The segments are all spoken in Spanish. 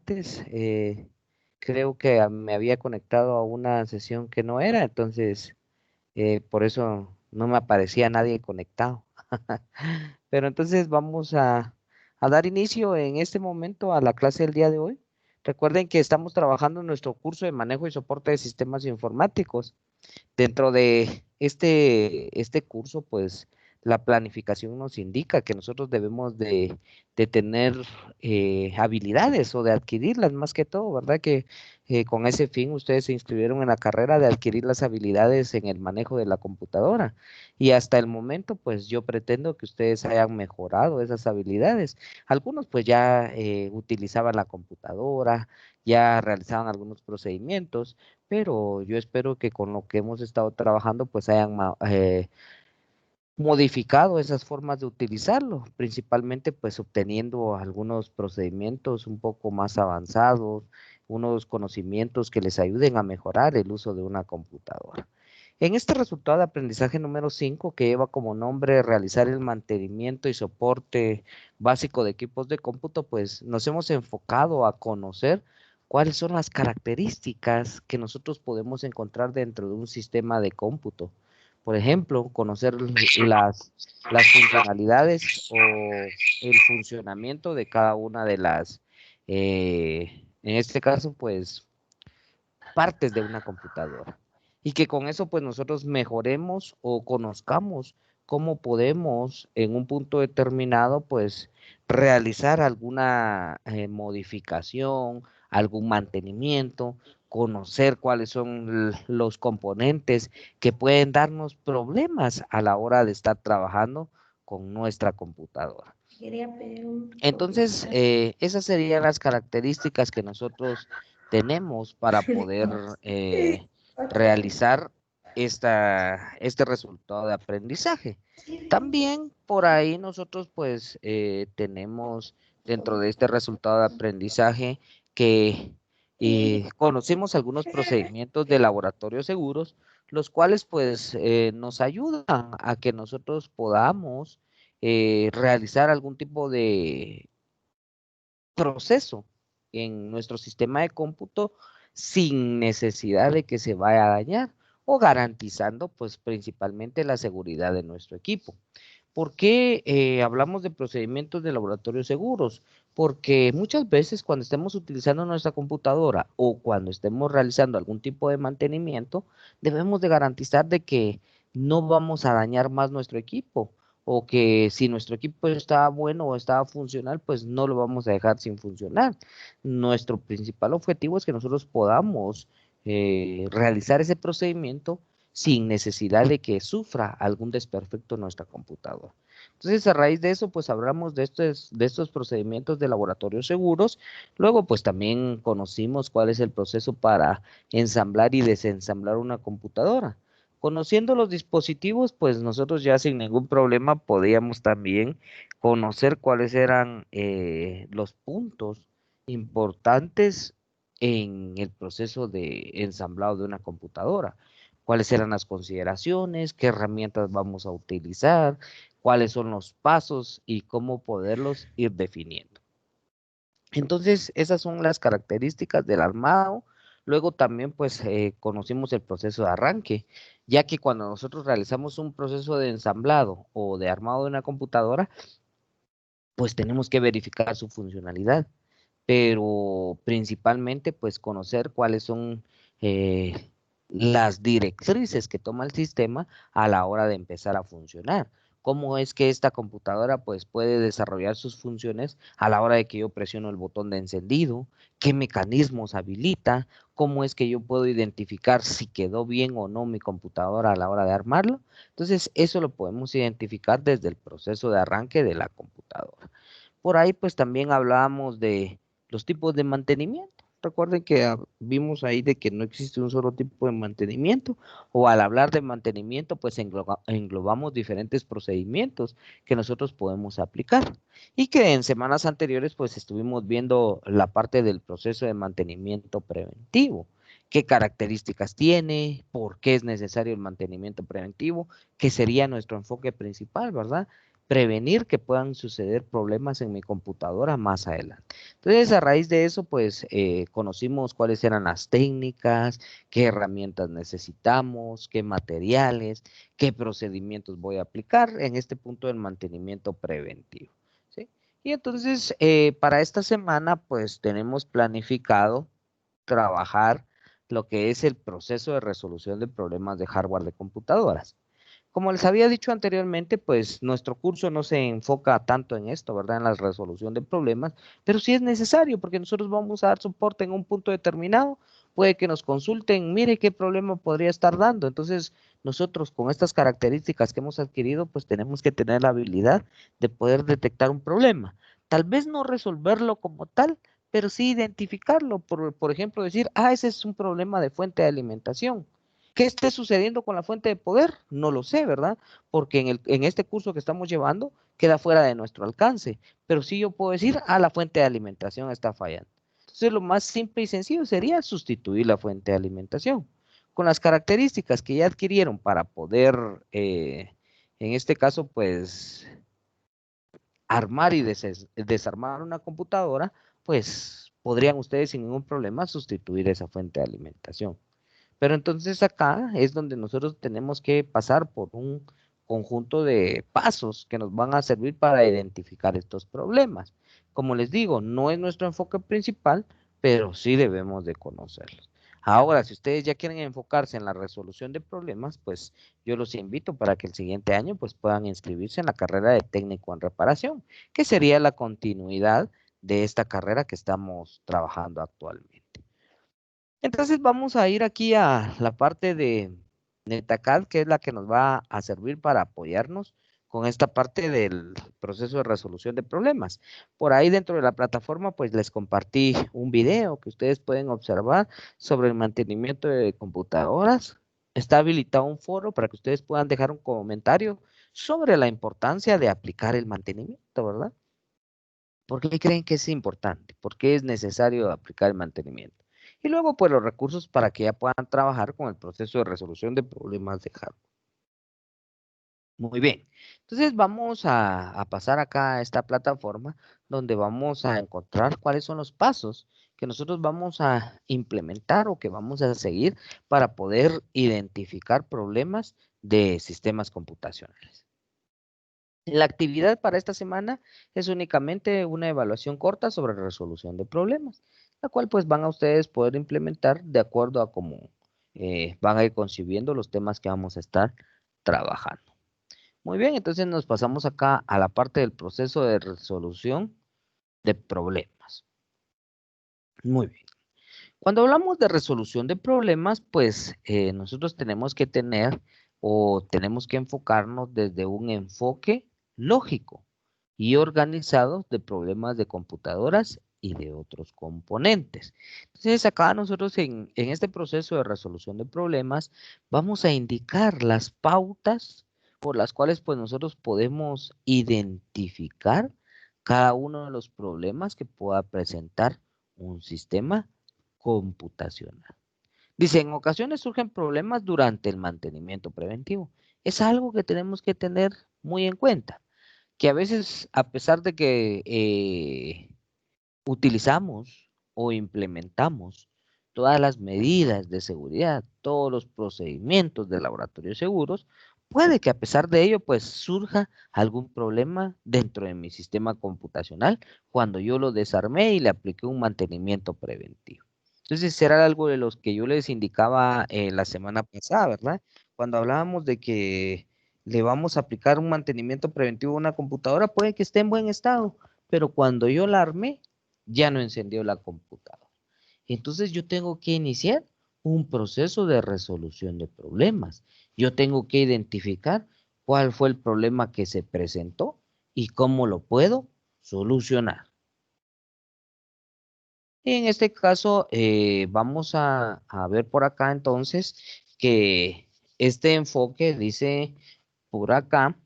antes. Creo que me había conectado a una sesión que no era, entonces por eso no me aparecía nadie conectado. Pero entonces vamos a dar inicio en este momento a la clase del día de hoy. Recuerden que estamos trabajando en nuestro curso de manejo y soporte de sistemas informáticos. Dentro de este curso, pues la planificación nos indica que nosotros debemos de tener habilidades o de adquirirlas más que todo, ¿verdad? Que con ese fin ustedes se inscribieron en la carrera de adquirir las habilidades en el manejo de la computadora. Y hasta el momento, pues yo pretendo que ustedes hayan mejorado esas habilidades. Algunos pues ya utilizaban la computadora, ya realizaban algunos procedimientos, pero yo espero que con lo que hemos estado trabajando pues hayan modificado esas formas de utilizarlo, principalmente pues obteniendo algunos procedimientos un poco más avanzados, unos conocimientos que les ayuden a mejorar el uso de una computadora. En este resultado de aprendizaje número 5, que lleva como nombre realizar el mantenimiento y soporte básico de equipos de cómputo, pues nos hemos enfocado a conocer cuáles son las características que nosotros podemos encontrar dentro de un sistema de cómputo. Por ejemplo, conocer las funcionalidades o el funcionamiento de cada una de las, en este caso, pues, partes de una computadora. Y que con eso, pues, nosotros mejoremos o conozcamos cómo podemos, en un punto determinado, pues, realizar alguna modificación, algún mantenimiento, conocer cuáles son los componentes que pueden darnos problemas a la hora de estar trabajando con nuestra computadora. Entonces, esas serían las características que nosotros tenemos para poder realizar este resultado de aprendizaje. También por ahí nosotros pues tenemos dentro de este resultado de aprendizaje que conocemos algunos procedimientos de laboratorio seguros, los cuales pues nos ayudan a que nosotros podamos realizar algún tipo de proceso en nuestro sistema de cómputo sin necesidad de que se vaya a dañar o garantizando pues principalmente la seguridad de nuestro equipo. ¿Por qué hablamos de procedimientos de laboratorio seguros? Porque muchas veces cuando estemos utilizando nuestra computadora o cuando estemos realizando algún tipo de mantenimiento, debemos de garantizar de que no vamos a dañar más nuestro equipo o que si nuestro equipo está bueno o está funcional, pues no lo vamos a dejar sin funcionar. Nuestro principal objetivo es que nosotros podamos realizar ese procedimiento sin necesidad de que sufra algún desperfecto en nuestra computadora. Entonces, a raíz de eso, pues hablamos de estos procedimientos de laboratorio seguros. Luego, pues también conocimos cuál es el proceso para ensamblar y desensamblar una computadora. Conociendo los dispositivos, pues nosotros ya sin ningún problema podíamos también conocer cuáles eran los puntos importantes en el proceso de ensamblado de una computadora, cuáles eran las consideraciones, qué herramientas vamos a utilizar, cuáles son los pasos y cómo poderlos ir definiendo. Entonces, esas son las características del armado. Luego también, pues, conocimos el proceso de arranque, ya que cuando nosotros realizamos un proceso de ensamblado o de armado de una computadora, pues tenemos que verificar su funcionalidad, pero principalmente, pues, conocer cuáles son las directrices que toma el sistema a la hora de empezar a funcionar. Cómo es que esta computadora pues puede desarrollar sus funciones a la hora de que yo presiono el botón de encendido, qué mecanismos habilita, cómo es que yo puedo identificar si quedó bien o no mi computadora a la hora de armarlo. Entonces, eso lo podemos identificar desde el proceso de arranque de la computadora. Por ahí pues también hablábamos de los tipos de mantenimiento. Recuerden que vimos ahí de que no existe un solo tipo de mantenimiento, o al hablar de mantenimiento, pues englobamos diferentes procedimientos que nosotros podemos aplicar. Y que en semanas anteriores, pues estuvimos viendo la parte del proceso de mantenimiento preventivo. ¿Qué características tiene? ¿Por qué es necesario el mantenimiento preventivo? Que sería nuestro enfoque principal, ¿verdad? prevenir que puedan suceder problemas en mi computadora más adelante. Entonces, a raíz de eso, pues, conocimos cuáles eran las técnicas, qué herramientas necesitamos, qué materiales, qué procedimientos voy a aplicar en este punto del mantenimiento preventivo, ¿sí? Y entonces, para esta semana, pues, tenemos planificado trabajar lo que es el proceso de resolución de problemas de hardware de computadoras. Como les había dicho anteriormente, pues nuestro curso no se enfoca tanto en esto, ¿verdad? En la resolución de problemas, pero sí es necesario porque nosotros vamos a dar soporte en un punto determinado. Puede que nos consulten, mire qué problema podría estar dando. Entonces, nosotros con estas características que hemos adquirido, pues tenemos que tener la habilidad de poder detectar un problema. Tal vez no resolverlo como tal, pero sí identificarlo. Por ejemplo, decir, ese es un problema de fuente de alimentación. ¿Qué esté sucediendo con la fuente de poder? No lo sé, ¿verdad? Porque en este curso que estamos llevando queda fuera de nuestro alcance. Pero sí yo puedo decir, la fuente de alimentación está fallando. Entonces lo más simple y sencillo sería sustituir la fuente de alimentación. Con las características que ya adquirieron para poder, en este caso, pues, armar y desarmar una computadora, pues podrían ustedes sin ningún problema sustituir esa fuente de alimentación. Pero entonces acá es donde nosotros tenemos que pasar por un conjunto de pasos que nos van a servir para identificar estos problemas. Como les digo, no es nuestro enfoque principal, pero sí debemos de conocerlos. Ahora, si ustedes ya quieren enfocarse en la resolución de problemas, pues yo los invito para que el siguiente año pues puedan inscribirse en la carrera de técnico en reparación, que sería la continuidad de esta carrera que estamos trabajando actualmente. Entonces vamos a ir aquí a la parte de NetACAD, que es la que nos va a servir para apoyarnos con esta parte del proceso de resolución de problemas. Por ahí dentro de la plataforma, pues les compartí un video que ustedes pueden observar sobre el mantenimiento de computadoras. Está habilitado un foro para que ustedes puedan dejar un comentario sobre la importancia de aplicar el mantenimiento, ¿verdad? ¿Por qué creen que es importante? ¿Por qué es necesario aplicar el mantenimiento? Y luego, pues, los recursos para que ya puedan trabajar con el proceso de resolución de problemas de hardware. Muy bien. Entonces, vamos a pasar acá a esta plataforma donde vamos a encontrar cuáles son los pasos que nosotros vamos a implementar o que vamos a seguir para poder identificar problemas de sistemas computacionales. La actividad para esta semana es únicamente una evaluación corta sobre resolución de problemas, la cual pues van a ustedes poder implementar de acuerdo a cómo van a ir concibiendo los temas que vamos a estar trabajando. Muy bien, entonces nos pasamos acá a la parte del proceso de resolución de problemas. Muy bien. Cuando hablamos de resolución de problemas, pues nosotros tenemos que tener o tenemos que enfocarnos desde un enfoque lógico y organizado de problemas de computadoras y de otros componentes. Entonces, acá nosotros en este proceso de resolución de problemas vamos a indicar las pautas por las cuales pues nosotros podemos identificar cada uno de los problemas que pueda presentar un sistema computacional. Dice, en ocasiones surgen problemas durante el mantenimiento preventivo. Es algo que tenemos que tener muy en cuenta, que a veces, a pesar de que utilizamos o implementamos todas las medidas de seguridad, todos los procedimientos de laboratorios seguros, puede que a pesar de ello, pues surja algún problema dentro de mi sistema computacional cuando yo lo desarmé y le apliqué un mantenimiento preventivo. Entonces, era algo de los que yo les indicaba la semana pasada, ¿verdad? Cuando hablábamos de que le vamos a aplicar un mantenimiento preventivo a una computadora, puede que esté en buen estado, pero cuando yo la armé, ya no encendió la computadora. Entonces yo tengo que iniciar un proceso de resolución de problemas. Yo tengo que identificar cuál fue el problema que se presentó y cómo lo puedo solucionar. En este caso, vamos a ver por acá entonces que este enfoque dice por acá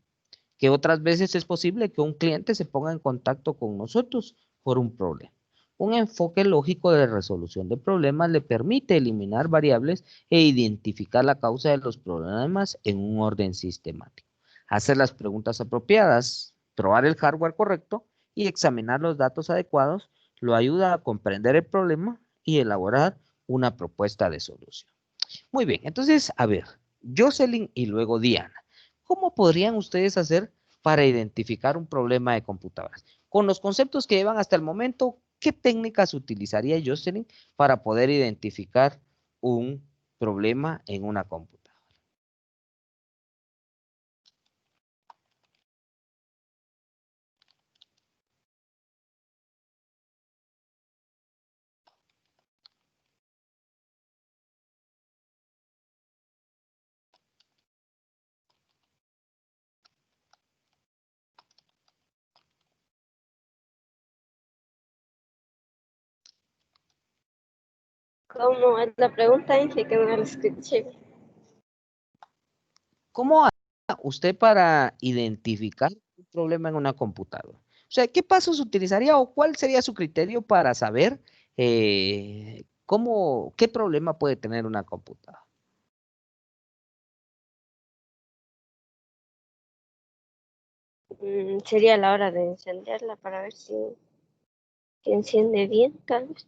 que otras veces es posible que un cliente se ponga en contacto con nosotros por un problema. Un enfoque lógico de resolución de problemas le permite eliminar variables e identificar la causa de los problemas en un orden sistemático. hacer las preguntas apropiadas, probar el hardware correcto y examinar los datos adecuados lo ayuda a comprender el problema y elaborar una propuesta de solución. Muy bien, entonces, a ver, Jocelyn y luego Diana, ¿cómo podrían ustedes hacer para identificar un problema de computadoras? Con los conceptos que llevan hasta el momento, ¿qué técnicas utilizaría Jocelyn para poder identificar un problema en una computadora? ¿Cómo es la pregunta? Dije que no la escuché. ¿Cómo hace usted para identificar un problema en una computadora? O sea, ¿qué pasos utilizaría o cuál sería su criterio para saber qué problema puede tener una computadora? Sería la hora de encenderla para ver si enciende bien, tal vez.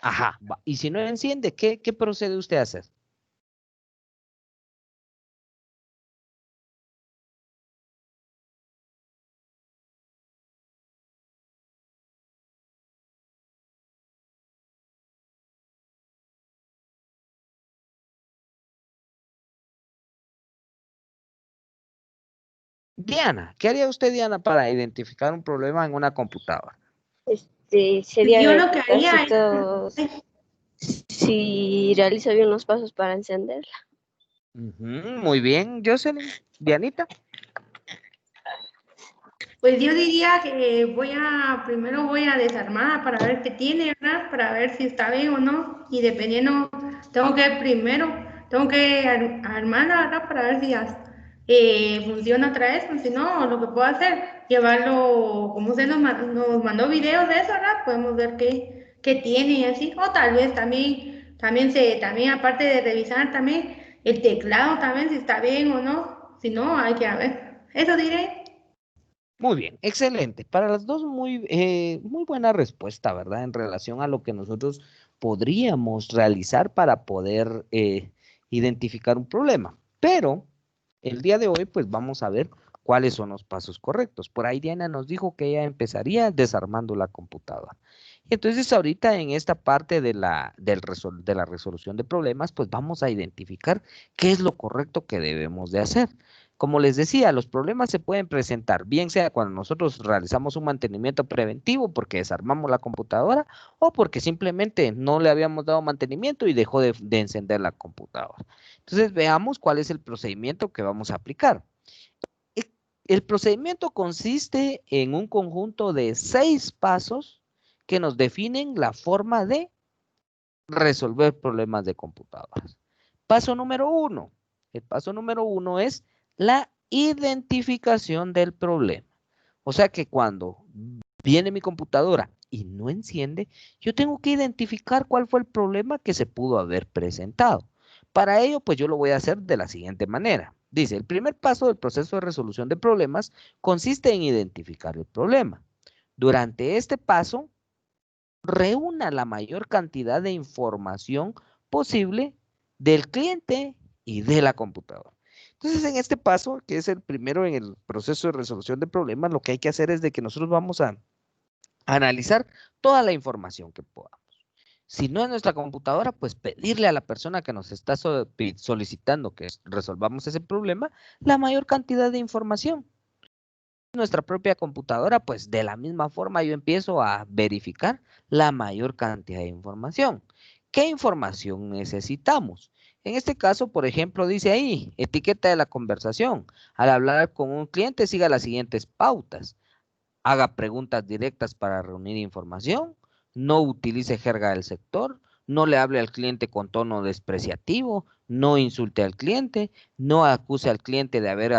Ajá, y si no enciende, ¿qué procede usted a hacer? Diana, ¿qué haría usted, Diana, para identificar un problema en una computadora? Sería Yo lo que verificar haría si realiza bien los pasos para encenderla. Muy bien, Jocelyn. Dianita. pues yo diría que primero voy a desarmar para ver qué tiene, ¿verdad? Para ver si está bien o no. Y dependiendo, tengo que armarla, ¿verdad? Para ver si funciona otra vez. Pues si no, lo que puedo hacer, llevarlo, como usted nos mandó videos de eso, ¿verdad? Podemos ver qué tiene y así. O tal vez también aparte de revisar también el teclado también, si está bien o no. Si no, hay que ver. Eso diré. Muy bien, excelente. Para las dos, muy buena respuesta, ¿verdad? En relación a lo que nosotros podríamos realizar para poder identificar un problema. Pero el día de hoy, pues vamos a ver cuáles son los pasos correctos. Por ahí Diana nos dijo que ella empezaría desarmando la computadora. Entonces, ahorita en esta parte de de la resolución de problemas, pues vamos a identificar qué es lo correcto que debemos de hacer. Como les decía, los problemas se pueden presentar, bien sea cuando nosotros realizamos un mantenimiento preventivo porque desarmamos la computadora o porque simplemente no le habíamos dado mantenimiento y dejó de encender la computadora. Entonces, veamos cuál es el procedimiento que vamos a aplicar. El procedimiento consiste en un conjunto de 6 pasos que nos definen la forma de resolver problemas de computadoras. Paso número 1. El paso número 1 es la identificación del problema. O sea que cuando viene mi computadora y no enciende, yo tengo que identificar cuál fue el problema que se pudo haber presentado. Para ello, pues yo lo voy a hacer de la siguiente manera. Dice, el primer paso del proceso de resolución de problemas consiste en identificar el problema. Durante este paso, reúna la mayor cantidad de información posible del cliente y de la computadora. Entonces, en este paso, que es el primero en el proceso de resolución de problemas, lo que hay que hacer es de que nosotros vamos a analizar toda la información que podamos. Si no es nuestra computadora, pues pedirle a la persona que nos está solicitando que resolvamos ese problema la mayor cantidad de información. Nuestra propia computadora, pues de la misma forma yo empiezo a verificar la mayor cantidad de información. ¿Qué información necesitamos? En este caso, por ejemplo, dice ahí, etiqueta de la conversación. Al hablar con un cliente, siga las siguientes pautas. Haga preguntas directas para reunir información, no utilice jerga del sector, no le hable al cliente con tono despreciativo, no insulte al cliente, no acuse al cliente de haber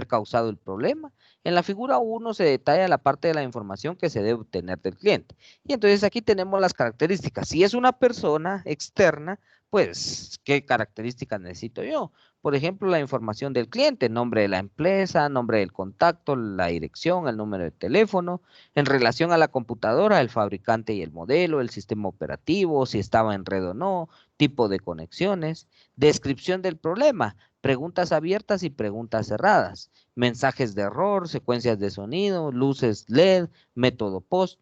causado el problema. En la figura 1 se detalla la parte de la información que se debe obtener del cliente. Y entonces aquí tenemos las características. Si es una persona externa, pues, ¿qué características necesito yo? Por ejemplo, la información del cliente, nombre de la empresa, nombre del contacto, la dirección, el número de teléfono, en relación a la computadora, el fabricante y el modelo, el sistema operativo, si estaba en red o no, tipo de conexiones, descripción del problema, preguntas abiertas y preguntas cerradas, mensajes de error, secuencias de sonido, luces LED, método POST.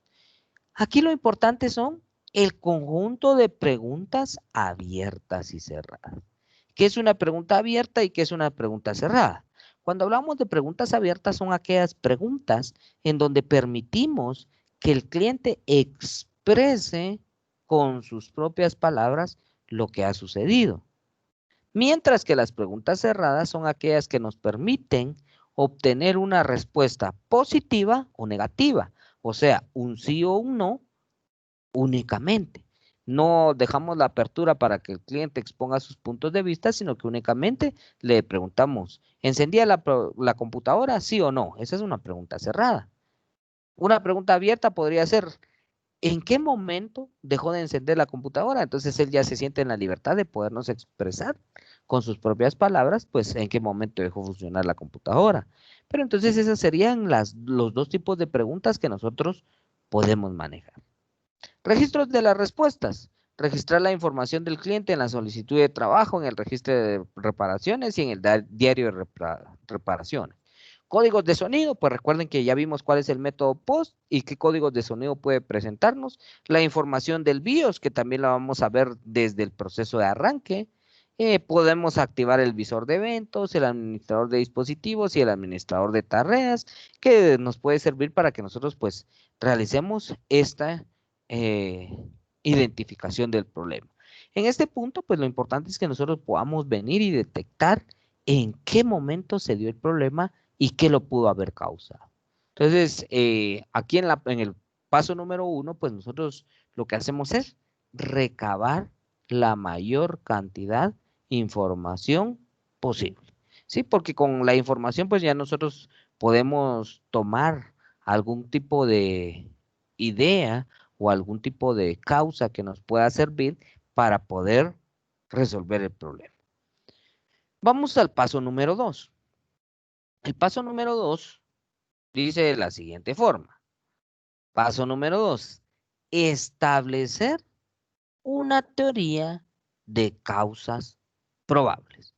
Aquí lo importante son el conjunto de preguntas abiertas y cerradas. ¿Qué es una pregunta abierta y qué es una pregunta cerrada? Cuando hablamos de preguntas abiertas son aquellas preguntas en donde permitimos que el cliente exprese con sus propias palabras lo que ha sucedido. Mientras que las preguntas cerradas son aquellas que nos permiten obtener una respuesta positiva o negativa, o sea, un sí o un no únicamente. No dejamos la apertura para que el cliente exponga sus puntos de vista, sino que únicamente le preguntamos, ¿encendía la computadora? ¿Sí o no? Esa es una pregunta cerrada. Una pregunta abierta podría ser, ¿en qué momento dejó de encender la computadora? Entonces él ya se siente en la libertad de podernos expresar con sus propias palabras, pues en qué momento dejó funcionar la computadora. Pero entonces esas serían los dos tipos de preguntas que nosotros podemos manejar. Registros de las respuestas. Registrar la información del cliente en la solicitud de trabajo, en el registro de reparaciones y en el diario de reparaciones. Códigos de sonido, pues recuerden que ya vimos cuál es el método POST y qué códigos de sonido puede presentarnos. La información del BIOS, que también la vamos a ver desde el proceso de arranque. Podemos activar el visor de eventos, el administrador de dispositivos y el administrador de tareas, que nos puede servir para que nosotros pues realicemos esta identificación del problema. En este punto, pues lo importante es que nosotros podamos venir y detectar en qué momento se dio el problema y qué lo pudo haber causado. Entonces, aquí en el paso número 1, pues nosotros lo que hacemos es recabar la mayor cantidad de información posible. Sí, porque con la información, pues ya nosotros podemos tomar algún tipo de idea o algún tipo de causa que nos pueda servir para poder resolver el problema. Vamos al paso número 2. El paso número 2 dice de la siguiente forma. Paso número 2. Establecer una teoría de causas probables.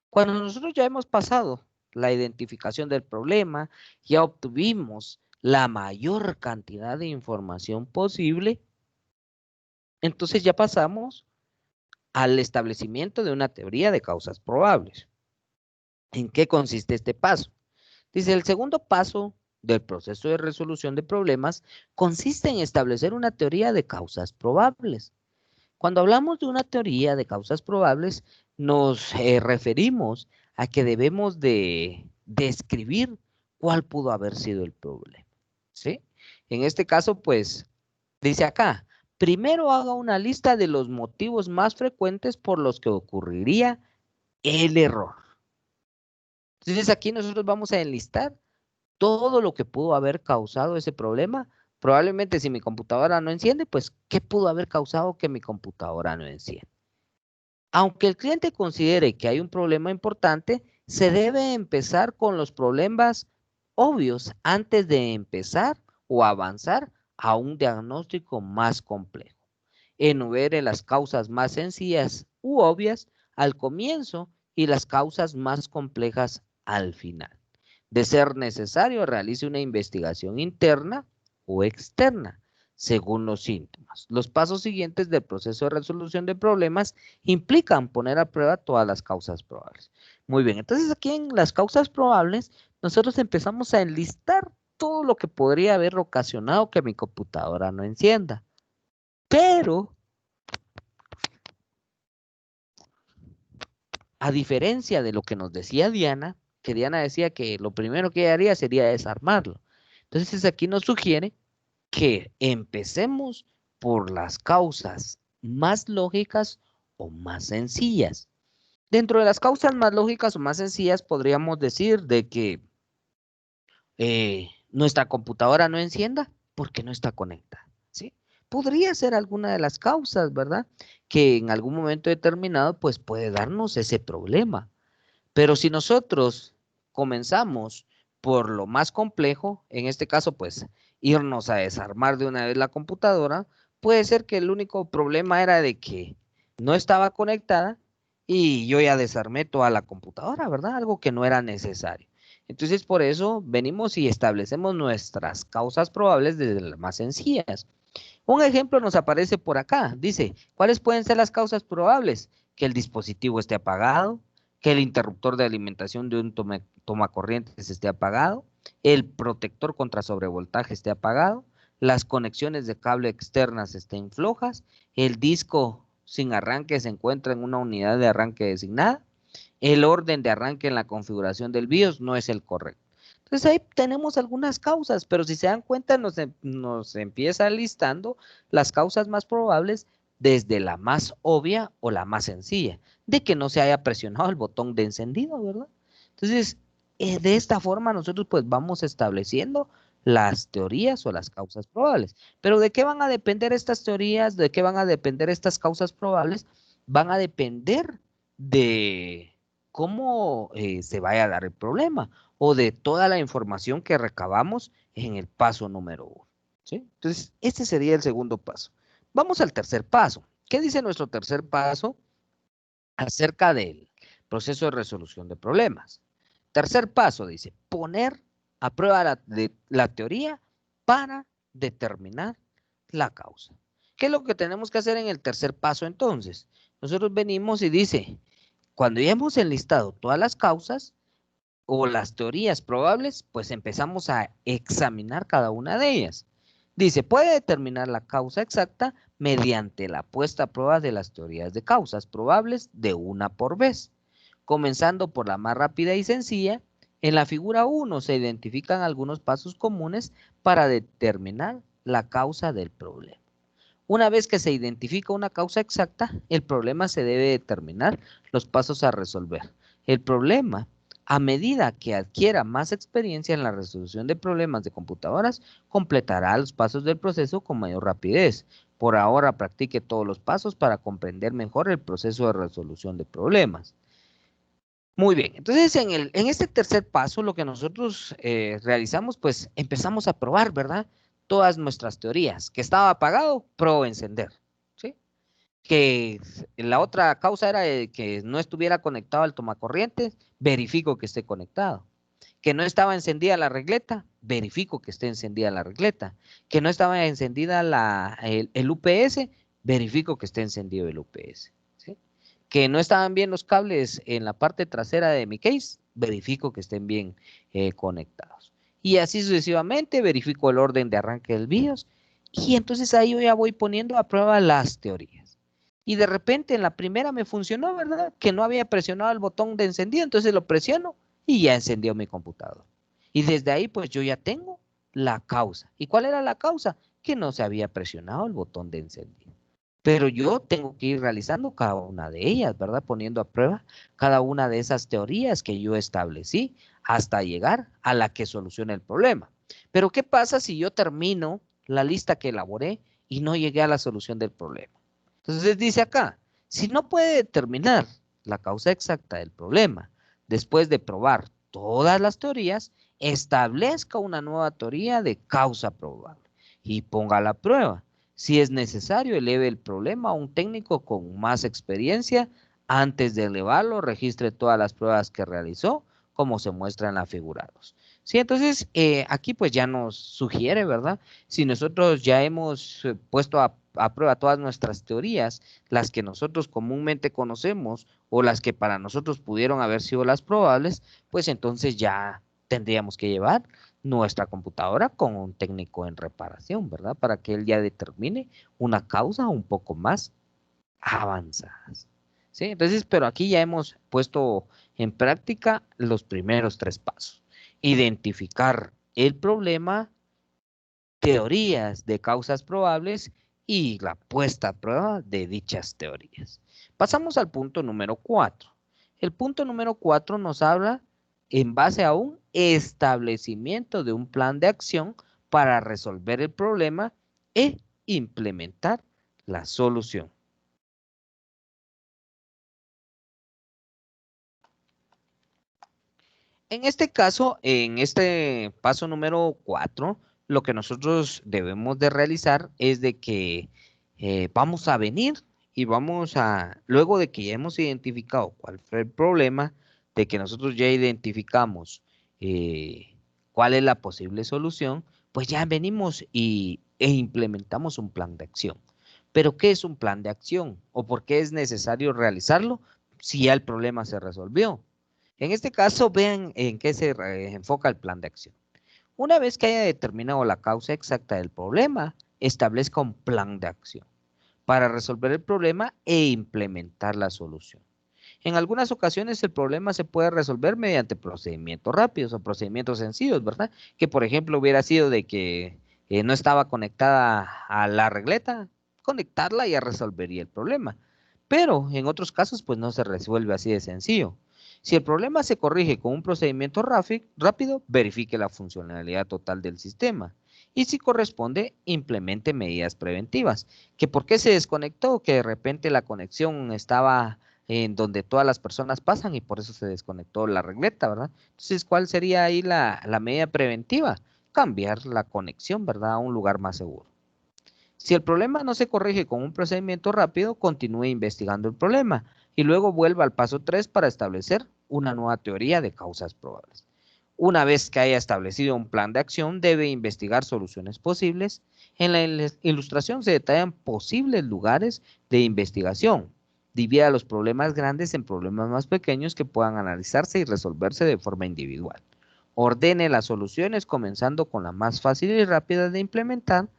Cuando nosotros ya hemos pasado la identificación del problema, ya obtuvimos la mayor cantidad de información posible, entonces ya pasamos al establecimiento de una teoría de causas probables. ¿En qué consiste este paso? Dice, el segundo paso del proceso de resolución de problemas consiste en establecer una teoría de causas probables. Cuando hablamos de una teoría de causas probables, nos referimos a que debemos de describir cuál pudo haber sido el problema. ¿Sí? En este caso, pues, dice acá, primero haga una lista de los motivos más frecuentes por los que ocurriría el error. Entonces aquí nosotros vamos a enlistar todo lo que pudo haber causado ese problema. Probablemente si mi computadora no enciende, pues, ¿qué pudo haber causado que mi computadora no encienda? Aunque el cliente considere que hay un problema importante, se debe empezar con los problemas obvios antes de empezar o avanzar a un diagnóstico más complejo. Enumere las causas más sencillas u obvias al comienzo y las causas más complejas al final. De ser necesario, realice una investigación interna o externa según los síntomas. Los pasos siguientes del proceso de resolución de problemas implican poner a prueba todas las causas probables. Muy bien, entonces aquí en las causas probables, nosotros empezamos a enlistar todo lo que podría haber ocasionado que mi computadora no encienda. Pero, a diferencia de lo que nos decía Diana, que Diana decía que lo primero que ella haría sería desarmarlo. Entonces aquí nos sugiere que empecemos por las causas más lógicas o más sencillas. Dentro de las causas más lógicas o más sencillas podríamos decir de que nuestra computadora no encienda porque no está conectada, ¿sí? Podría ser alguna de las causas, ¿verdad? Que en algún momento determinado, pues puede darnos ese problema. Pero si nosotros comenzamos por lo más complejo, en este caso, pues irnos a desarmar de una vez la computadora, puede ser que el único problema era de que no estaba conectada y yo ya desarmé toda la computadora, ¿verdad? Algo que no era necesario. Entonces, por eso venimos y establecemos nuestras causas probables desde las más sencillas. Un ejemplo nos aparece por acá. Dice, ¿cuáles pueden ser las causas probables? Que el dispositivo esté apagado, que el interruptor de alimentación de un tomacorrientes esté apagado, el protector contra sobrevoltaje esté apagado, las conexiones de cable externas estén flojas, el disco sin arranque se encuentra en una unidad de arranque designada, el orden de arranque en la configuración del BIOS no es el correcto. Entonces ahí tenemos algunas causas, pero si se dan cuenta nos empieza listando las causas más probables desde la más obvia o la más sencilla, de que no se haya presionado el botón de encendido, ¿verdad? Entonces, de esta forma nosotros pues vamos estableciendo las teorías o las causas probables. Pero ¿de qué van a depender estas teorías? ¿De qué van a depender estas causas probables? Van a depender de cómo se vaya a dar el problema o de toda la información que recabamos en el paso número 1. ¿Sí? Entonces, este sería el segundo paso. Vamos al tercer paso. ¿Qué dice nuestro tercer paso acerca del proceso de resolución de problemas? Tercer paso dice, poner a prueba la teoría para determinar la causa. ¿Qué es lo que tenemos que hacer en el tercer paso entonces? Nosotros venimos y dice, cuando ya hemos enlistado todas las causas o las teorías probables, pues empezamos a examinar cada una de ellas. Dice, puede determinar la causa exacta mediante la puesta a prueba de las teorías de causas probables de una por vez. Comenzando por la más rápida y sencilla, en la figura 1 se identifican algunos pasos comunes para determinar la causa del problema. Una vez que se identifica una causa exacta, el problema se debe determinar los pasos a resolver. El problema, a medida que adquiera más experiencia en la resolución de problemas de computadoras, completará los pasos del proceso con mayor rapidez. Por ahora, practique todos los pasos para comprender mejor el proceso de resolución de problemas. Muy bien, entonces en este tercer paso lo que nosotros realizamos, pues empezamos a probar, ¿verdad? Todas nuestras teorías. Que estaba apagado, pruebo encender, ¿sí? Que la otra causa era que no estuviera conectado al tomacorriente, verifico que esté conectado. Que no estaba encendida la regleta, verifico que esté encendida la regleta. Que no estaba encendida el UPS, verifico que esté encendido el UPS. Que no estaban bien los cables en la parte trasera de mi case, verifico que estén bien conectados. Y así sucesivamente, verifico el orden de arranque del BIOS y entonces ahí yo ya voy poniendo a prueba las teorías. Y de repente en la primera me funcionó, ¿verdad? Que no había presionado el botón de encendido, entonces lo presiono y ya encendió mi computador. Y desde ahí pues yo ya tengo la causa. ¿Y cuál era la causa? Que no se había presionado el botón de encendido. Pero yo tengo que ir realizando cada una de ellas, ¿verdad? Poniendo a prueba cada una de esas teorías que yo establecí hasta llegar a la que soluciona el problema. Pero ¿qué pasa si yo termino la lista que elaboré y no llegué a la solución del problema? Entonces dice acá, si no puede determinar la causa exacta del problema después de probar todas las teorías, establezca una nueva teoría de causa probable y ponga a la prueba. Si es necesario, eleve el problema a un técnico con más experiencia. Antes de elevarlo, registre todas las pruebas que realizó, como se muestra en la figura 2. Sí, entonces aquí pues ya nos sugiere, ¿verdad? Si nosotros ya hemos puesto a prueba todas nuestras teorías, las que nosotros comúnmente conocemos o las que para nosotros pudieron haber sido las probables, pues entonces ya tendríamos que llevar nuestra computadora con un técnico en reparación, ¿verdad? Para que él ya determine una causa un poco más avanzada. ¿Sí? Entonces, pero aquí ya hemos puesto en práctica los primeros 3 pasos. Identificar el problema, teorías de causas probables y la puesta a prueba de dichas teorías. Pasamos al punto número 4. El punto número 4 nos habla en base a un establecimiento de un plan de acción para resolver el problema e implementar la solución. En este caso, en este paso número 4, lo que nosotros debemos de realizar es de que vamos a venir y vamos a, luego de que ya hemos identificado cuál fue el problema, de que nosotros ya identificamos cuál es la posible solución, pues ya venimos e implementamos un plan de acción. ¿Pero qué es un plan de acción? ¿O por qué es necesario realizarlo si ya el problema se resolvió? En este caso, vean en qué se enfoca el plan de acción. Una vez que haya determinado la causa exacta del problema, establezca un plan de acción para resolver el problema e implementar la solución. En algunas ocasiones el problema se puede resolver mediante procedimientos rápidos o procedimientos sencillos, ¿verdad? Que por ejemplo hubiera sido de que no estaba conectada a la regleta, conectarla y ya resolvería el problema. Pero en otros casos pues no se resuelve así de sencillo. Si el problema se corrige con un procedimiento rápido, verifique la funcionalidad total del sistema. Y si corresponde, implemente medidas preventivas. ¿Que por qué se desconectó? Que de repente la conexión estaba en donde todas las personas pasan y por eso se desconectó la regleta, ¿verdad? Entonces, ¿cuál sería ahí la medida preventiva? Cambiar la conexión, ¿verdad? A un lugar más seguro. Si el problema no se corrige con un procedimiento rápido, continúe investigando el problema y luego vuelva al paso 3 para establecer una nueva teoría de causas probables. Una vez que haya establecido un plan de acción, debe investigar soluciones posibles. En la ilustración se detallan posibles lugares de investigación. Divida los problemas grandes en problemas más pequeños que puedan analizarse y resolverse de forma individual. Ordene las soluciones comenzando con la más fácil y rápida de implementar.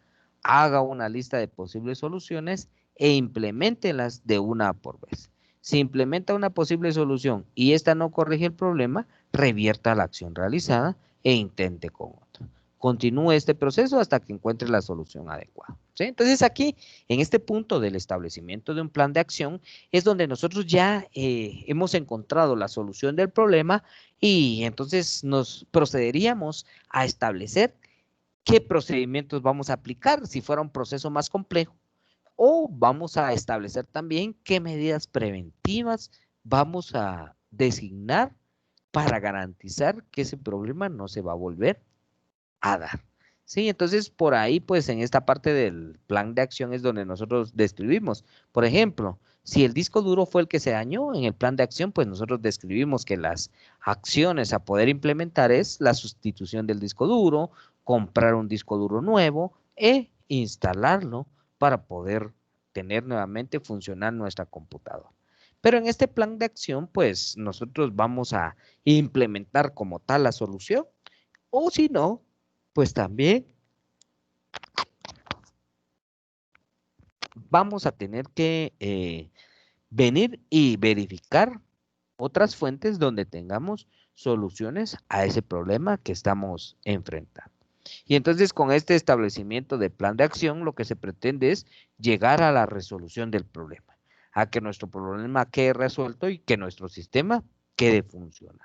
Haga una lista de posibles soluciones e impleméntelas de una por vez. Si implementa una posible solución y esta no corrige el problema, revierta la acción realizada e intente con otra. Continúe este proceso hasta que encuentre la solución adecuada. ¿Sí? Entonces aquí, en este punto del establecimiento de un plan de acción, es donde nosotros ya hemos encontrado la solución del problema y entonces nos procederíamos a establecer qué procedimientos vamos a aplicar si fuera un proceso más complejo o vamos a establecer también qué medidas preventivas vamos a designar para garantizar que ese problema no se va a volver a dar. Sí, entonces por ahí, pues en esta parte del plan de acción es donde nosotros describimos. Por ejemplo, si el disco duro fue el que se dañó en el plan de acción, pues nosotros describimos que las acciones a poder implementar es la sustitución del disco duro, comprar un disco duro nuevo e instalarlo para poder tener nuevamente funcionar nuestra computadora. Pero en este plan de acción, pues nosotros vamos a implementar como tal la solución o si no, pues también vamos a tener que venir y verificar otras fuentes donde tengamos soluciones a ese problema que estamos enfrentando. Y entonces con este establecimiento de plan de acción lo que se pretende es llegar a la resolución del problema, a que nuestro problema quede resuelto y que nuestro sistema quede funcionando.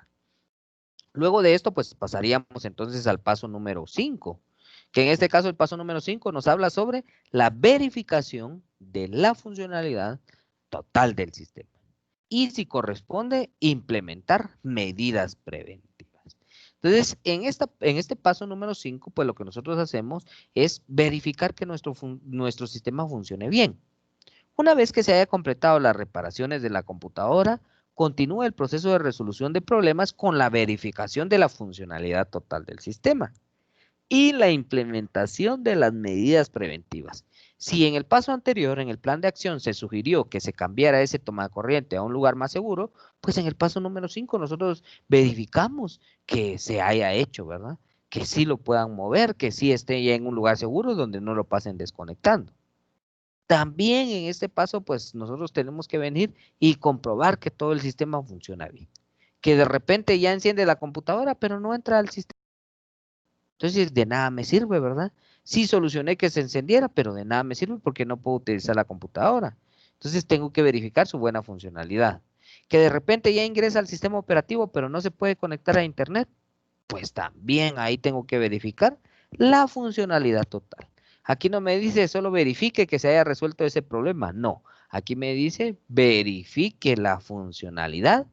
Luego de esto, pues pasaríamos entonces al paso número 5, que en este caso el paso número 5 nos habla sobre la verificación de la funcionalidad total del sistema. Y si corresponde, implementar medidas preventivas. Entonces, en este paso número 5, pues lo que nosotros hacemos es verificar que nuestro sistema funcione bien. Una vez que se haya completado las reparaciones de la computadora, continúa el proceso de resolución de problemas con la verificación de la funcionalidad total del sistema y la implementación de las medidas preventivas. Si en el paso anterior, en el plan de acción, se sugirió que se cambiara ese tomacorriente a un lugar más seguro, pues en el paso número 5 nosotros verificamos que se haya hecho, ¿verdad? Que sí lo puedan mover, que sí esté ya en un lugar seguro donde no lo pasen desconectando. También en este paso, pues nosotros tenemos que venir y comprobar que todo el sistema funciona bien. Que de repente ya enciende la computadora, pero no entra al sistema. Entonces, de nada me sirve, ¿verdad? Sí solucioné que se encendiera, pero de nada me sirve porque no puedo utilizar la computadora. Entonces, tengo que verificar su buena funcionalidad. Que de repente ya ingresa al sistema operativo, pero no se puede conectar a internet. Pues también ahí tengo que verificar la funcionalidad total. Aquí no me dice solo verifique que se haya resuelto ese problema. No, aquí me dice verifique la funcionalidad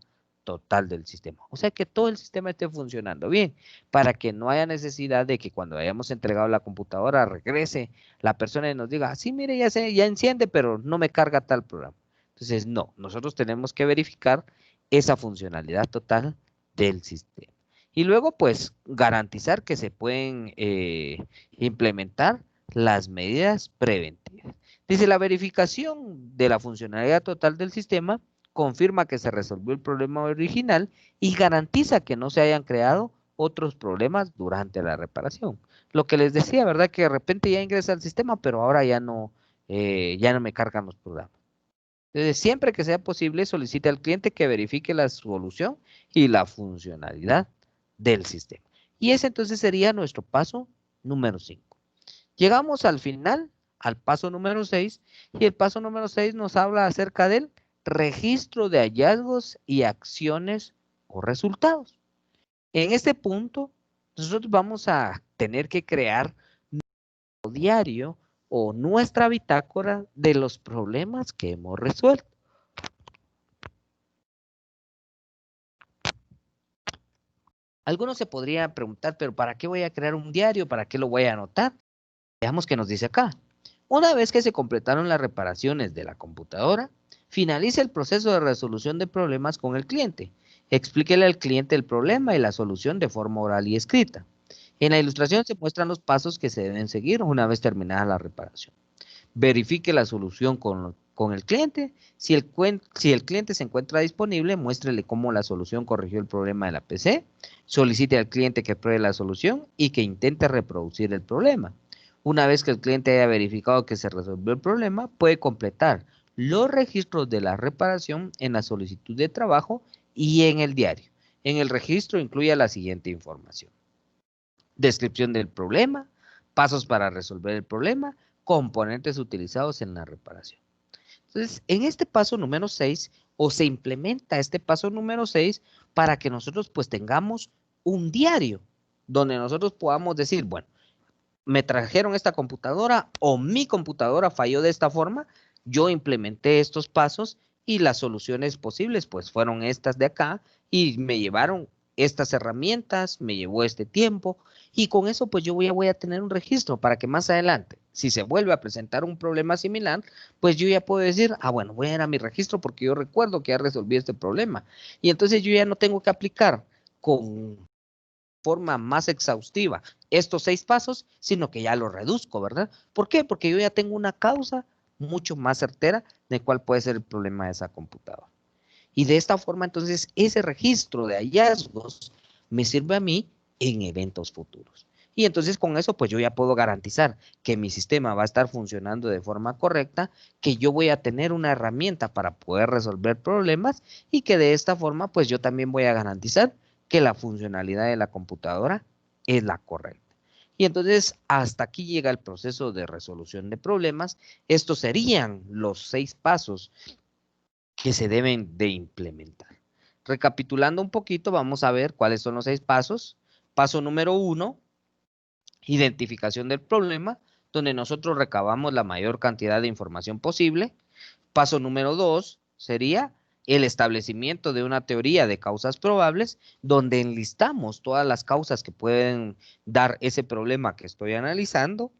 total del sistema. O sea que todo el sistema esté funcionando bien para que no haya necesidad de que cuando hayamos entregado la computadora regrese la persona y nos diga, sí, mire, ya enciende, pero no me carga tal programa. Entonces, no, nosotros tenemos que verificar esa funcionalidad total del sistema. Y luego, pues, garantizar que se pueden implementar las medidas preventivas. Dice, la verificación de la funcionalidad total del sistema confirma que se resolvió el problema original y garantiza que no se hayan creado otros problemas durante la reparación. Lo que les decía, ¿verdad? Que de repente ya ingresa al sistema, pero ahora ya no me cargan los programas. Entonces, siempre que sea posible, solicite al cliente que verifique la solución y la funcionalidad del sistema. Y ese entonces sería nuestro paso número 5. Llegamos al final, al paso número 6, y el paso número 6 nos habla acerca del registro de hallazgos y acciones o resultados. En este punto, nosotros vamos a tener que crear nuestro diario o nuestra bitácora de los problemas que hemos resuelto. Algunos se podrían preguntar, pero ¿para qué voy a crear un diario? ¿Para qué lo voy a anotar? Veamos qué nos dice acá. Una vez que se completaron las reparaciones de la computadora, finalice el proceso de resolución de problemas con el cliente. Explíquele al cliente el problema y la solución de forma oral y escrita. En la ilustración se muestran los pasos que se deben seguir una vez terminada la reparación. Verifique la solución con el cliente. Si el cliente se encuentra disponible, muéstrele cómo la solución corrigió el problema de la PC. Solicite al cliente que pruebe la solución y que intente reproducir el problema. Una vez que el cliente haya verificado que se resolvió el problema, puede completar los registros de la reparación en la solicitud de trabajo y en el diario. En el registro incluye la siguiente información: descripción del problema, pasos para resolver el problema, componentes utilizados en la reparación. Entonces, en este paso número 6, o se implementa este paso número 6 para que nosotros pues tengamos un diario donde nosotros podamos decir, bueno, me trajeron esta computadora o mi computadora falló de esta forma, yo implementé estos pasos y las soluciones posibles pues fueron estas de acá y me llevaron estas herramientas, me llevó este tiempo y con eso pues yo voy a tener un registro para que más adelante, si se vuelve a presentar un problema similar, pues yo ya puedo decir, bueno, voy a ir a mi registro porque yo recuerdo que ya resolví este problema y entonces yo ya no tengo que aplicar con forma más exhaustiva estos 6 pasos, sino que ya lo reduzco, ¿verdad? ¿Por qué? Porque yo ya tengo una causa mucho más certera de cuál puede ser el problema de esa computadora. Y de esta forma, entonces, ese registro de hallazgos me sirve a mí en eventos futuros. Y entonces con eso, pues yo ya puedo garantizar que mi sistema va a estar funcionando de forma correcta, que yo voy a tener una herramienta para poder resolver problemas y que de esta forma, pues yo también voy a garantizar que la funcionalidad de la computadora es la correcta. Y entonces hasta aquí llega el proceso de resolución de problemas. Estos serían los 6 pasos que se deben de implementar. Recapitulando un poquito, vamos a ver cuáles son los 6 pasos. Paso número 1, identificación del problema, donde nosotros recabamos la mayor cantidad de información posible. Paso número 2 sería el establecimiento de una teoría de causas probables, donde enlistamos todas las causas que pueden dar ese problema que estoy analizando.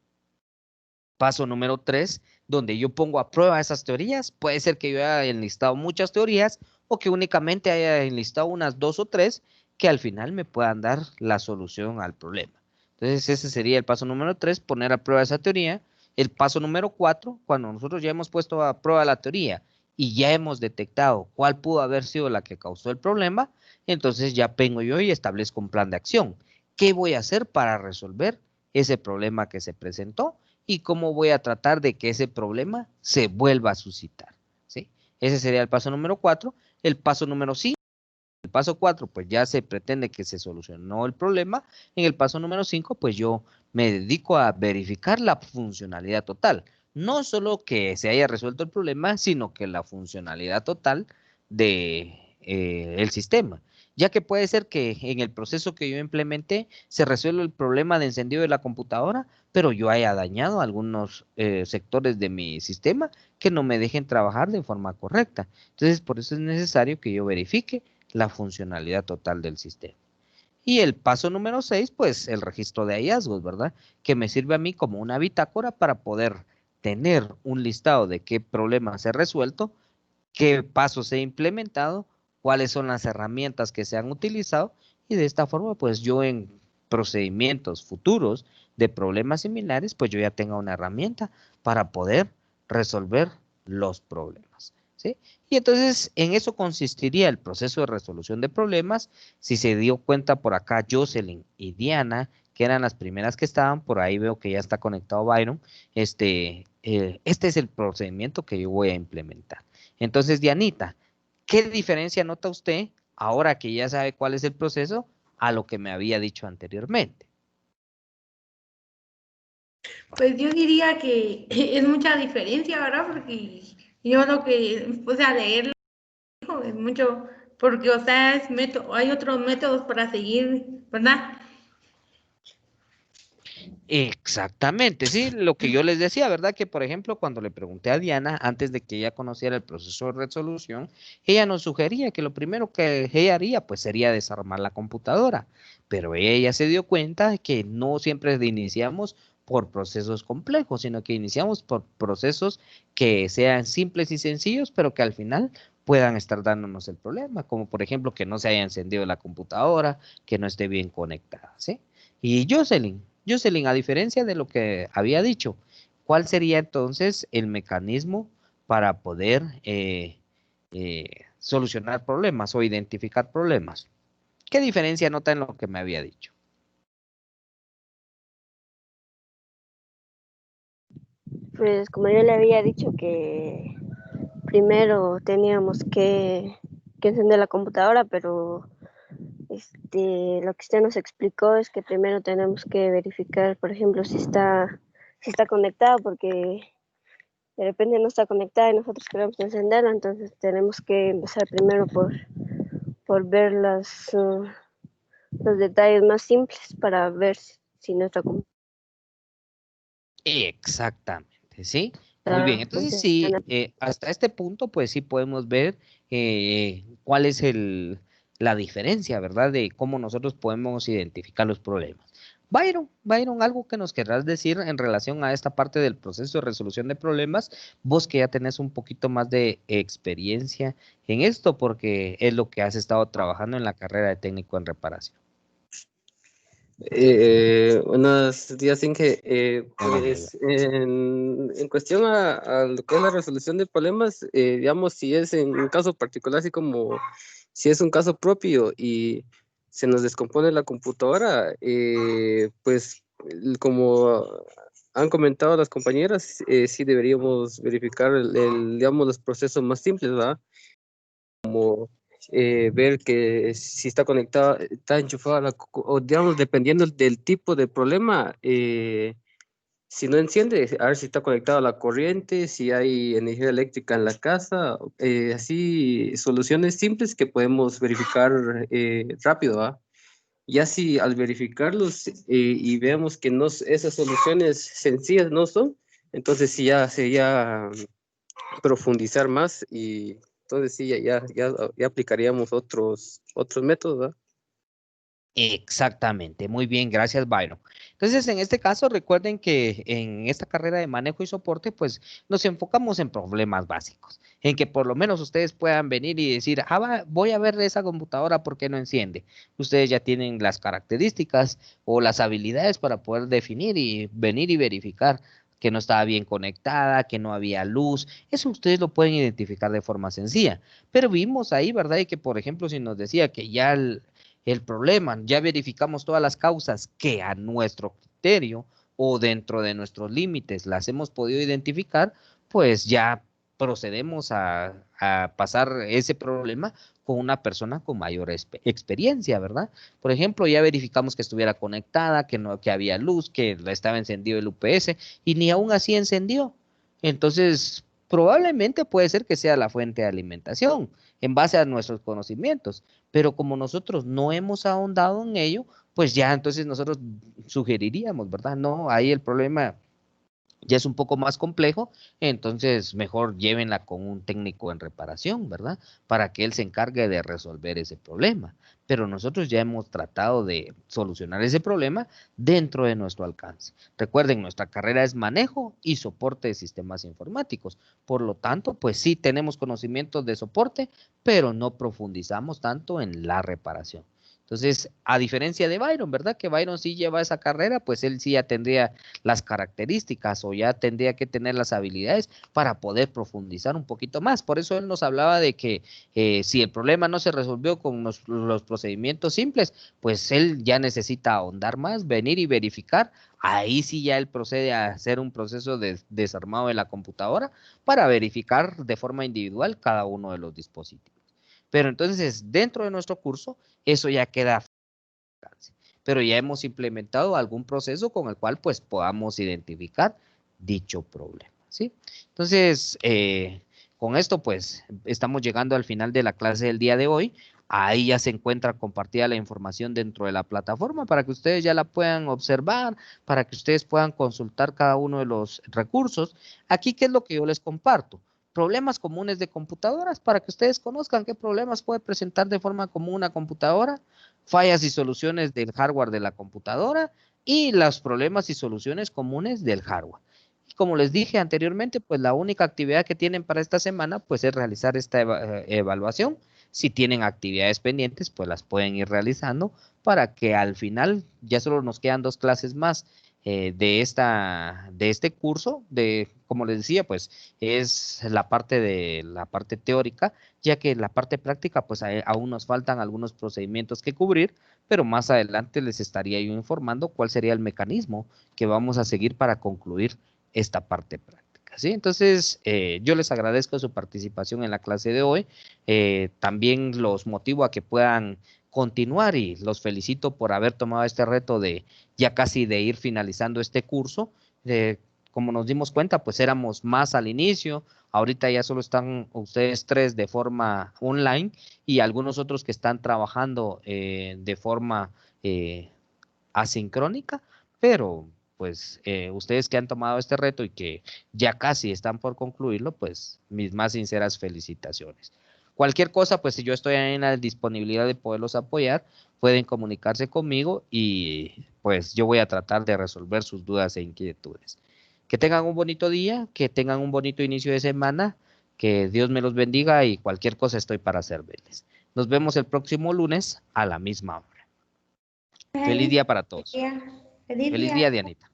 Paso número 3, donde yo pongo a prueba esas teorías. Puede ser que yo haya enlistado muchas teorías o que únicamente haya enlistado unas 2 o 3 que al final me puedan dar la solución al problema. Entonces ese sería el paso número 3, poner a prueba esa teoría. El paso número 4, cuando nosotros ya hemos puesto a prueba la teoría y ya hemos detectado cuál pudo haber sido la que causó el problema, entonces ya vengo yo y establezco un plan de acción. ¿Qué voy a hacer para resolver ese problema que se presentó? Y cómo voy a tratar de que ese problema se vuelva a suscitar, ¿sí? Ese sería el paso número 4. El paso número 5, el paso 4, pues ya se pretende que se solucionó el problema. En el paso número 5, pues yo me dedico a verificar la funcionalidad total. No solo que se haya resuelto el problema, sino que la funcionalidad total de el sistema. ya que puede ser que en el proceso que yo implementé se resuelva el problema de encendido de la computadora, pero yo haya dañado algunos sectores de mi sistema que no me dejen trabajar de forma correcta. Entonces, por eso es necesario que yo verifique la funcionalidad total del sistema. Y el paso número 6, pues el registro de hallazgos, ¿verdad? Que me sirve a mí como una bitácora para poder tener un listado de qué problemas he resuelto, qué pasos he implementado, cuáles son las herramientas que se han utilizado y de esta forma, pues yo en procedimientos futuros de problemas similares, pues yo ya tenga una herramienta para poder resolver los problemas, ¿sí? Y entonces en eso consistiría el proceso de resolución de problemas. Si se dio cuenta por acá Jocelyn y Diana, que eran las primeras que estaban, por ahí veo que ya está conectado Byron, este es el procedimiento que yo voy a implementar. Entonces, Dianita, ¿qué diferencia nota usted ahora que ya sabe cuál es el proceso a lo que me había dicho anteriormente? Pues yo diría que es mucha diferencia, ¿verdad? Porque yo lo que puse a leer es mucho, porque, o sea, es método, hay otros métodos para seguir, ¿verdad? Exactamente, sí, lo que yo les decía, ¿verdad? Que por ejemplo, cuando le pregunté a Diana, antes de que ella conociera el proceso de resolución, ella nos sugería que lo primero que ella haría, pues sería desarmar la computadora, pero ella se dio cuenta de que no siempre iniciamos por procesos complejos, sino que iniciamos por procesos que sean simples y sencillos, pero que al final puedan estar dándonos el problema, como por ejemplo que no se haya encendido la computadora, que no esté bien conectada, ¿sí? Y Jocelyn, a diferencia de lo que había dicho, ¿cuál sería entonces el mecanismo para poder solucionar problemas o identificar problemas? ¿Qué diferencia nota en lo que me había dicho? Pues como yo le había dicho que primero teníamos que encender la computadora, pero lo que usted nos explicó es que primero tenemos que verificar, por ejemplo, si está conectado, porque de repente no está conectada y nosotros queremos encenderla, entonces tenemos que empezar primero por ver los detalles más simples para ver si nuestra computadora Exactamente, ¿sí? Muy bien, entonces sí, funciona. hasta este punto, pues sí podemos ver cuál es la diferencia, ¿verdad? De cómo nosotros podemos identificar los problemas. Byron, algo que nos querrás decir en relación a esta parte del proceso de resolución de problemas, vos que ya tenés un poquito más de experiencia en esto, porque es lo que has estado trabajando en la carrera de técnico en reparación. Buenos días, Inge. Buenos días. Pues en cuestión a lo que es la resolución de problemas, digamos, si es en un caso particular, así como si es un caso propio y se nos descompone la computadora, pues como han comentado las compañeras, sí deberíamos verificar digamos, los procesos más simples, ¿verdad? Ver que si está conectada, está enchufada, o digamos, dependiendo del tipo de problema, si no enciende, a ver si está conectada a la corriente, si hay energía eléctrica en la casa, así soluciones simples que podemos verificar rápido, ¿ah? Ya si al verificarlos y veamos que no, esas soluciones sencillas no son, entonces sí ya sería profundizar más y entonces sí, ya aplicaríamos otros métodos, ¿verdad? Exactamente, muy bien, gracias Byron. Entonces, en este caso, recuerden que en esta carrera de manejo y soporte, pues nos enfocamos en problemas básicos, en que por lo menos ustedes puedan venir y decir, voy a ver esa computadora, ¿por qué no enciende? Ustedes ya tienen las características o las habilidades para poder definir y venir y verificar que no estaba bien conectada, que no había luz. Eso ustedes lo pueden identificar de forma sencilla. Pero vimos ahí, ¿verdad? Y que, por ejemplo, si nos decía que ya el problema, ya verificamos todas las causas que a nuestro criterio o dentro de nuestros límites las hemos podido identificar, pues ya procedemos a pasar ese problema con una persona con mayor experiencia, ¿verdad? Por ejemplo, ya verificamos que estuviera conectada, que no, que había luz, que estaba encendido el UPS y ni aún así encendió. Entonces, Probablemente puede ser que sea la fuente de alimentación, en base a nuestros conocimientos, pero como nosotros no hemos ahondado en ello, pues ya entonces nosotros sugeriríamos, ¿verdad? No, ahí el problema ya es un poco más complejo, entonces mejor llévenla con un técnico en reparación, ¿verdad? Para que él se encargue de resolver ese problema. Pero nosotros ya hemos tratado de solucionar ese problema dentro de nuestro alcance. Recuerden, nuestra carrera es manejo y soporte de sistemas informáticos. Por lo tanto, pues sí tenemos conocimientos de soporte, pero no profundizamos tanto en la reparación. Entonces, a diferencia de Byron, ¿verdad? Que Byron sí lleva esa carrera, pues él sí ya tendría las características o ya tendría que tener las habilidades para poder profundizar un poquito más. Por eso él nos hablaba de que si el problema no se resolvió con los procedimientos simples, pues él ya necesita ahondar más, venir y verificar. Ahí sí ya él procede a hacer un proceso de desarmado de la computadora para verificar de forma individual cada uno de los dispositivos. Pero entonces, dentro de nuestro curso, eso ya queda, pero ya hemos implementado algún proceso con el cual pues podamos identificar dicho problema, ¿sí? Entonces, con esto pues estamos llegando al final de la clase del día de hoy. Ahí ya se encuentra compartida la información dentro de la plataforma para que ustedes ya la puedan observar, para que ustedes puedan consultar cada uno de los recursos. Aquí, ¿qué es lo que yo les comparto? Problemas comunes de computadoras para que ustedes conozcan qué problemas puede presentar de forma común una computadora, fallas y soluciones del hardware de la computadora y los problemas y soluciones comunes del hardware. Como les dije anteriormente, pues la única actividad que tienen para esta semana pues es realizar esta evaluación. Si tienen actividades pendientes, pues las pueden ir realizando para que al final ya solo nos quedan 2 clases más de este curso, como les decía, pues es la parte teórica, ya que en la parte práctica, pues aún nos faltan algunos procedimientos que cubrir, pero más adelante les estaría yo informando cuál sería el mecanismo que vamos a seguir para concluir esta parte práctica, ¿sí? Entonces, yo les agradezco su participación en la clase de hoy. También los motivo a que puedan continuar y los felicito por haber tomado este reto de ya casi de ir finalizando este curso. Como nos dimos cuenta, pues éramos más al inicio, ahorita ya solo están ustedes 3 de forma online y algunos otros que están trabajando de forma asincrónica, pero pues ustedes que han tomado este reto y que ya casi están por concluirlo, pues mis más sinceras felicitaciones. Cualquier cosa, pues si yo estoy en la disponibilidad de poderlos apoyar, pueden comunicarse conmigo y pues yo voy a tratar de resolver sus dudas e inquietudes. Que tengan un bonito día, que tengan un bonito inicio de semana, que Dios me los bendiga y cualquier cosa estoy para servirles. Nos vemos el próximo lunes a la misma hora. Feliz día para todos. Feliz Feliz día. día, Dianita.